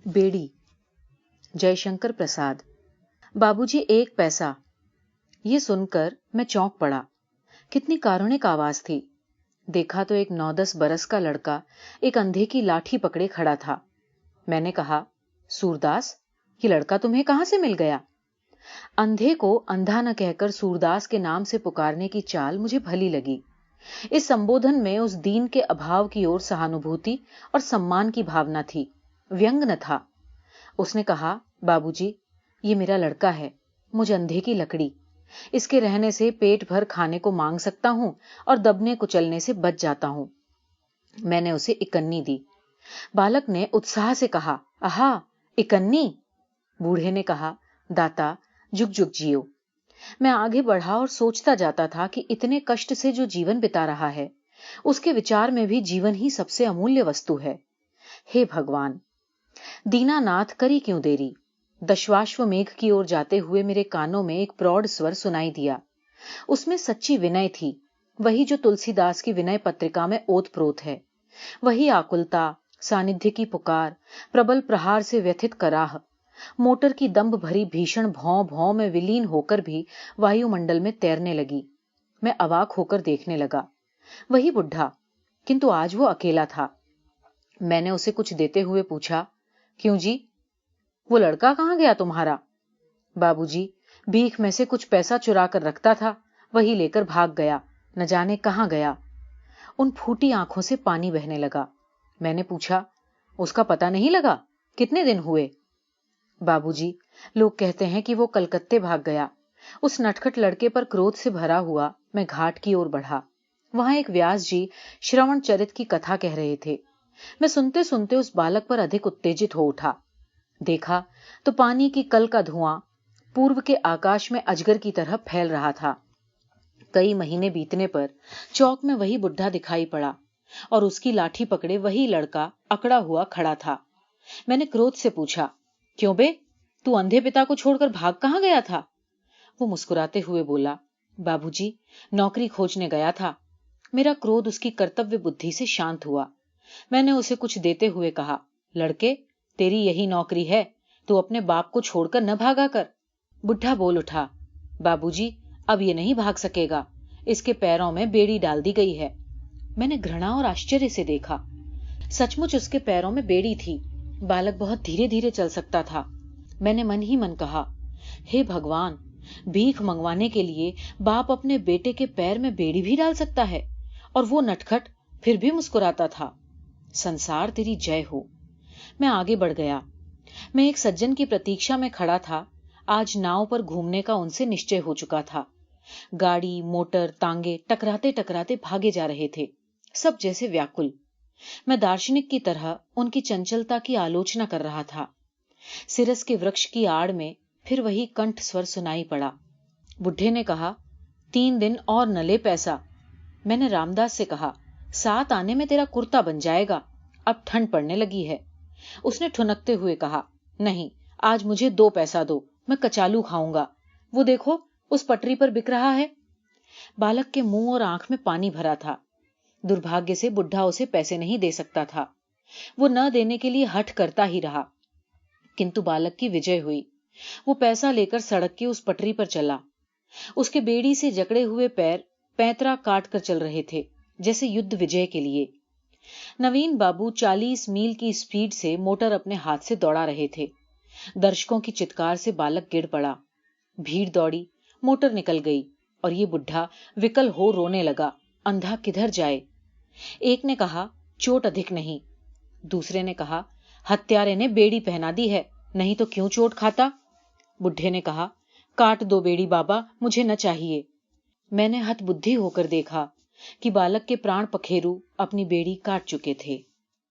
बेड़ी। जयशंकर प्रसाद। बाबूजी 1 पैसा। ये सुनकर मैं चौंक पड़ा। कितनी कारुणिक आवाज थी। देखा तो एक 9-10 बरस का लड़का एक अंधे की लाठी पकड़े खड़ा था। मैंने कहा, सूरदास, ये लड़का तुम्हें कहां से मिल गया? अंधे को अंधा न कहकर सूरदास के नाम से पुकारने की चाल मुझे भली लगी। इस संबोधन में उस दीन के अभाव की ओर सहानुभूति और सम्मान की भावना थी, व्यंग न था। उसने कहा, बाबूजी, ये मेरा लड़का है, मुझ अंधे की लकड़ी। इसके रहने से पेट भर खाने को मांग सकता हूं और दबने कुचलने से बच जाता हूं। मैंने उसे इकन्नी दी। बालक ने उत्साह से कहा, आहा, इकन्नी। बूढ़े ने कहा, दाता, जुग जुग जियो। मैं आगे बढ़ा और सोचता जाता था कि इतने कष्ट से जो जीवन बिता रहा है, उसके विचार में भी जीवन ही सबसे अमूल्य वस्तु है। हे भगवान! दीनानाथ, करी क्यों देरी? दशाश्वमेघ की ओर जाते हुए मेरे कानों में एक प्रौढ़ स्वर सुनाई दिया। उसमें सच्ची विनय थी, वही जो तुलसीदास की विनय पत्रिका में ओतप्रोत है। वही आकुलता, सानिध्य की पुकार, प्रबल प्रहार से व्यथित कराह, मोटर की दंभ भरी भीषण भौं भौं में विलीन होकर भी वायुमंडल में तैरने लगी। मैं अवाक होकर देखने लगा। वही बुढ़ा, किंतु आज वो अकेला था। मैंने उसे कुछ देते हुए पूछा, क्यों जी, वो लड़का कहां गया तुम्हारा? बाबूजी, भीख में से कुछ पैसा चुरा कर रखता था, वही लेकर भाग गया, न जाने कहां गया। उन फूटी आंखों से पानी बहने लगा। मैंने पूछा, उसका पता नहीं लगा? कितने दिन हुए? बाबूजी, लोग कहते हैं कि वो कलकत्ते भाग गया। उस नटखट लड़के पर क्रोध से भरा हुआ मैं घाट की ओर बढ़ा। वहां एक व्यास जी श्रवण चरित की कथा कह रहे थे। मैं सुनते सुनते उस बालक पर अधिक उत्तेजित हो उठा। देखा तो पानी की कल का धुआं पूर्व के आकाश में अजगर की तरह फैल रहा था। कई महीने बीतने पर चौक में वही बुढ़ा दिखाई पड़ा और उसकी लाठी पकड़े वही लड़का अकड़ा हुआ खड़ा था। मैंने क्रोध से पूछा, क्यों बे, तू अंधे पिता को छोड़कर भाग कहां गया था? वो मुस्कुराते हुए बोला, बाबूजी, नौकरी खोजने गया था। मेरा क्रोध उसकी कर्तव्य बुद्धि से शांत हुआ। मैंने उसे कुछ देते हुए कहा, लड़के, तेरी यही नौकरी है, तू अपने बाप को छोड़कर न भागा कर। बुढ़ा बोल उठा, बाबूजी, अब ये नहीं भाग सकेगा, इसके पैरों में बेड़ी डाल दी गई है। मैंने घृणा और आश्चर्य से देखा। सचमुच उसके पैरों में बेड़ी थी। बालक बहुत धीरे धीरे चल सकता था। मैंने मन ही मन कहा, हे भगवान, भीख मंगवाने के लिए बाप अपने बेटे के पैर में बेड़ी भी डाल सकता है, और वो नटखट फिर भी मुस्कुराता था। संसार तेरी जय हो। मैं आगे बढ़ गया। मैं एक सज्जन की प्रतीक्षा में खड़ा था। आज नाव पर घूमने का उनसे निश्चय हो चुका था। गाड़ी, मोटर, तांगे टकराते टकराते भागे जा रहे थे, सब जैसे व्याकुल। मैं दार्शनिक की तरह उनकी चंचलता की आलोचना कर रहा था। सिरस के वृक्ष की आड़ में फिर वही कंठ स्वर सुनाई पड़ा। बुढ़े ने कहा, 3 दिन और न ले पैसा। मैंने रामदास से कहा, 7 आने में तेरा कुर्ता बन जाएगा, अब ठंड पड़ने लगी है। उसने ठुनकते हुए कहा, नहीं, आज मुझे 2 पैसा दो, मैं कचालू खाऊंगा। वो देखो, उस पटरी पर बिक रहा है। बालक के मुंह और आंख में पानी भरा था। दुर्भाग्य से बुढ़ा उसे पैसे नहीं दे सकता था। वो न देने के लिए हठ करता ही रहा, किंतु बालक की विजय हुई। वो पैसा लेकर सड़क की उस पटरी पर चला। उसके बेड़ी से जकड़े हुए पैर पैंतरा काट कर चल रहे थे, जैसे युद्ध विजय के लिए। नवीन बाबू 40 मील की स्पीड से मोटर अपने हाथ से दौड़ा रहे थे। दर्शकों की चित्कार से बालक गिर पड़ा। भीड़ दौड़ी, मोटर निकल गई और ये बुढ़ा विकल हो रोने लगा, अंधा किधर जाए? एक ने कहा, चोट अधिक नहीं। दूसरे ने कहा, हत्यारे ने बेड़ी पहना दी है, नहीं तो क्यों चोट खाता? बुढ़े ने कहा, काट दो बेड़ी बाबा, मुझे न चाहिए। मैंने हतबुद्धि होकर देखा कि बालक के प्राण पखेरु अपनी बेड़ी काट चुके थे।